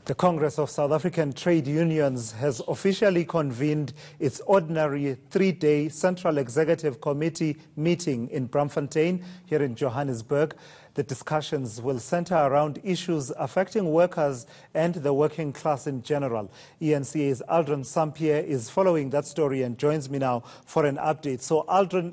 The Congress of South African Trade Unions has officially convened its ordinary three-day Central Executive Committee meeting in Braamfontein here in Johannesburg. The discussions will center around issues affecting workers and the working class in general. eNCA's Aldrin Sampear is following that story and joins me now for an update. So Aldrin,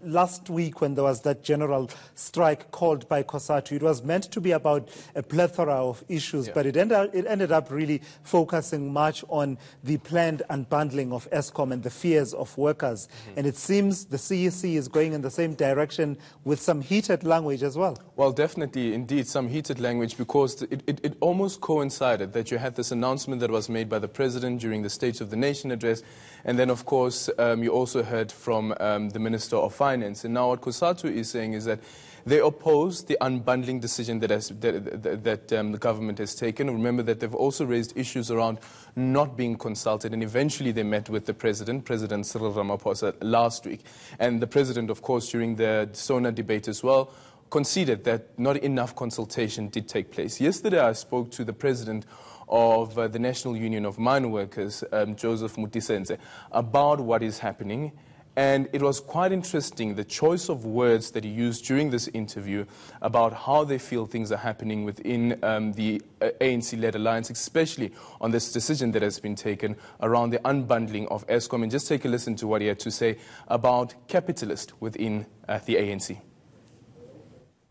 last week when there was that general strike called by Cosatu, it was meant to be about a plethora of issues, but it ended up really focusing much on the planned unbundling of Eskom and the fears of workers. And it seems the CEC is going in the same direction with some heated language as well. Well, definitely, indeed, some heated language, because it almost coincided that you had this announcement that was made by the President during the State of the Nation address, and then, of course, you also heard from the Minister of Finance. And now what Cosatu is saying is that they oppose the unbundling decision that the government has taken. Remember that they've also raised issues around not being consulted, and eventually they met with the President Cyril Ramaphosa, last week. And the President, of course, during the SONA debate as well, conceded that not enough consultation did take place. Yesterday I spoke to the President of the National Union of Mine Workers, Joseph Mutisenze, about what is happening. And it was quite interesting, the choice of words that he used during this interview about how they feel things are happening within the ANC-led alliance, especially on this decision that has been taken around the unbundling of Eskom. And just take a listen to what he had to say about capitalist within the ANC.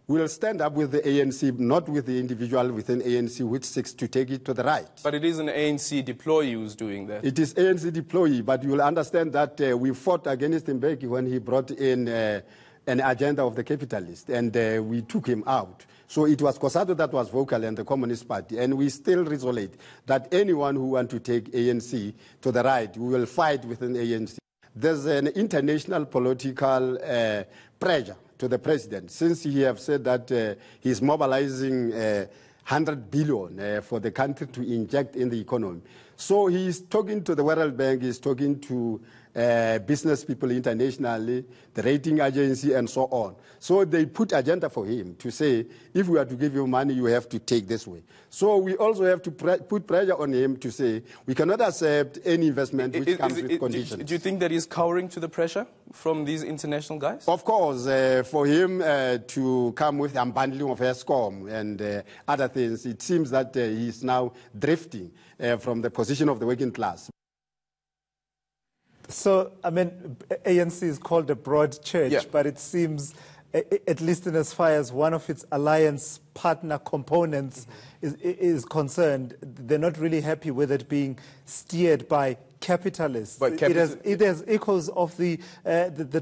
We'll stand up with the ANC, not with the individual within ANC which seeks to take it to the right. But it is an ANC deployee who's doing that. It is ANC deployee, but you'll understand that we fought against Mbeki when he brought in an agenda of the capitalist, and we took him out. So it was Cosatu that was vocal and the Communist Party, and we still resolute that anyone who wants to take ANC to the right, we will fight within ANC. There's an international political pressure to the president, since he have said that he's mobilizing 100 billion for the country to inject in the economy. So he's talking to the World Bank, he's talking to business people internationally, the rating agency, and so on. So they put agenda for him to say, if we are to give you money, you have to take this way. So we also have to put pressure on him to say, we cannot accept any investment which comes with conditions. Do you think that he's cowering to the pressure from these international guys? Of course, for him to come with unbundling of Eskom and other things, it seems that he's now drifting from the position of the working class. So, I mean, ANC is called a broad church, but it seems, at least in as far as one of its alliance partner components is concerned, they're not really happy with it being steered by capitalists. It has echoes of the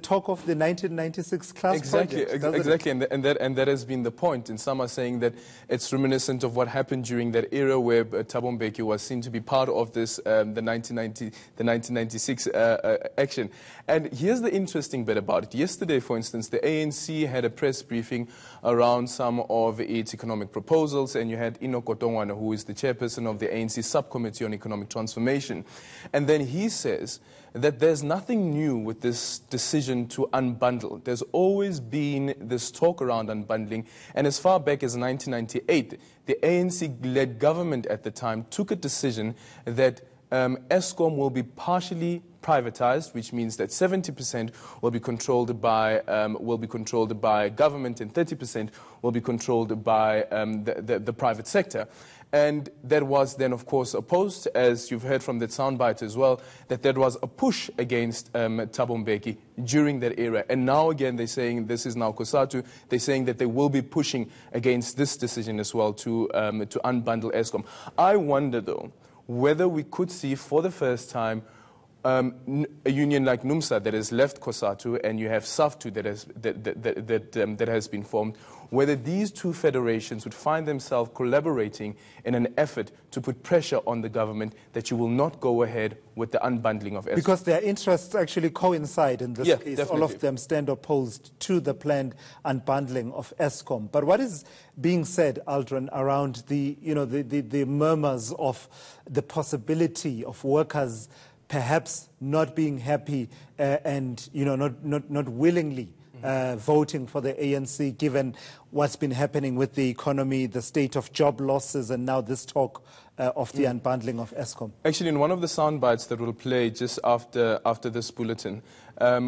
talk of the 1996 class project. Exactly, and that has been the point. And some are saying that it's reminiscent of what happened during that era where Thabo Mbeki was seen to be part of this, the 1996 action. And here's the interesting bit about it. Yesterday, for instance, the ANC had a press briefing around some of its economic proposals, and you had Ino Kotongwana, who is the chairperson of the ANC Subcommittee on Economic Transformation. And then he says that there's nothing new with this decision to unbundle. There's always been this talk around unbundling, and as far back as 1998, the ANC-led government at the time took a decision that Eskom will be partially privatized, which means that 70% will be controlled by government and 30% will be controlled by the private sector. And that was then, of course, opposed, as you've heard from that soundbite as well, that there was a push against Thabo Mbeki during that era. And now again, they're saying, this is now Cosatu, they're saying that they will be pushing against this decision as well to unbundle Eskom. I wonder, though, whether we could see for the first time a union like NUMSA that has left Cosatu, and you have SAFTU that has been formed, whether these two federations would find themselves collaborating in an effort to put pressure on the government that you will not go ahead with the unbundling of Eskom. Because their interests actually coincide in this case. Definitely. All of them stand opposed to the planned unbundling of Eskom. But what is being said, Aldrin, around the murmurs of the possibility of workers perhaps not being happy and not willingly voting for the ANC, given what's been happening with the economy, the state of job losses, and now this talk of the unbundling of Eskom? Actually, in one of the sound bites that we'll play just after this bulletin,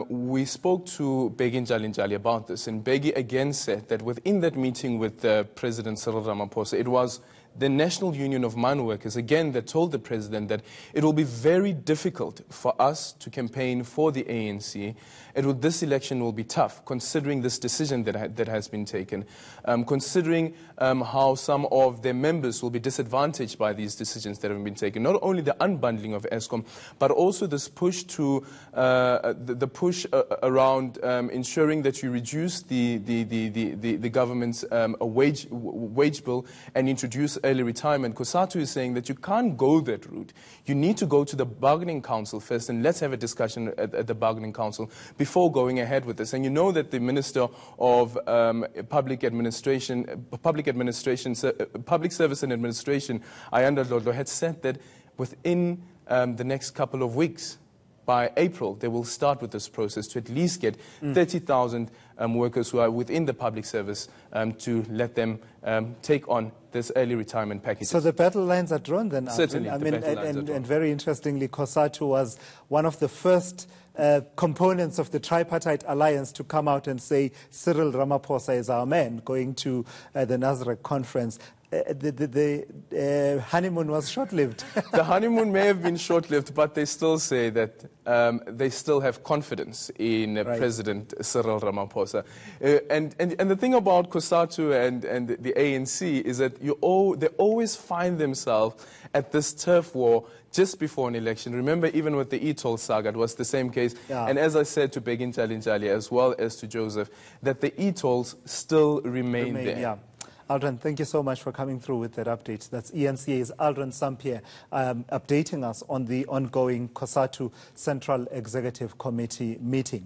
we spoke to Bheki Njali about this, and Bheki again said that within that meeting with President Cyril Ramaphosa, it was the National Union of Mine Workers, again, that told the president that it will be very difficult for us to campaign for the ANC. This election will be tough, considering this decision that has been taken, considering how some of their members will be disadvantaged by these decisions that have been taken. Not only the unbundling of Eskom, but also this push to the push around ensuring that you reduce the government's wage bill and introduce early retirement. Cosatu is saying that you can't go that route. You need to go to the bargaining council first, and let's have a discussion at the bargaining council before going ahead with this. And you know that the Minister of Public Service and Administration, Ayanda Lodlo, had said that within the next couple of weeks, by April, they will start with this process to at least get 30,000 workers who are within the public service to let them take on this early retirement package. So the battle lines are drawn then? Certainly. And very interestingly, Cosatu was one of the first components of the tripartite alliance to come out and say Cyril Ramaphosa is our man, going to the Nasrec conference. The honeymoon was short-lived. The honeymoon may have been short-lived, but they still say that they still have confidence in President Cyril Ramaphosa. And the thing about Cosatu and the ANC is that they always find themselves at this turf war just before an election. Remember, even with the e-toll saga, it was the same case. Yeah. And as I said to Bheki Njali as well as to Joseph, that the e-tolls still remain there. Yeah. Aldrin, thank you so much for coming through with that update. That's eNCA's Aldrin Sampear updating us on the ongoing Cosatu Central Executive Committee meeting.